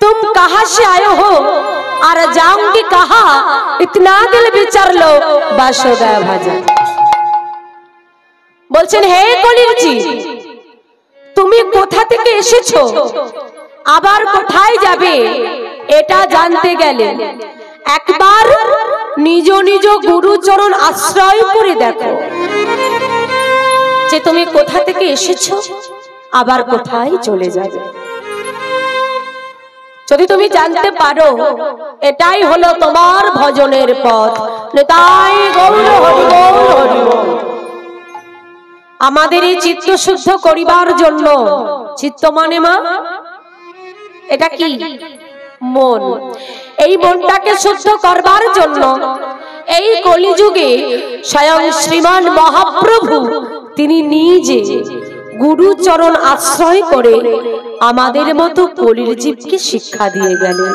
तुम कहां से आए हो और जाऊंगी कहां, इतना दिल विचार लो बासोदा भाजा। বলছেন হে কলিরজি, তুমি কোথা থেকে এসেছো আবার কোথায় যাবে এটা জানতে গেলে একবার নিজ নিজ গুরুচরণ আশ্রয় করে দেখো যে তুমি কোথা থেকে এসেছো আবার কোথায় চলে যাবে। যদি তুমি জানতে পারো এটাই হলো তোমার ভজনের পথ। নিতাই গৌর হরি বল হরি বল। আমাদের এই চিত্ত শুদ্ধ করিবার জন্য, চিত্ত মানে মা এটা কি মন, এই মনটাকে শুদ্ধ করবার জন্য এই কলিযুগে স্বয়ং শ্রীমান মহাপ্রভু তিনি নিজে গুরুচরণ আশ্রয় করে আমাদের মতো কলির জীবকে শিক্ষা দিয়ে গেলেন।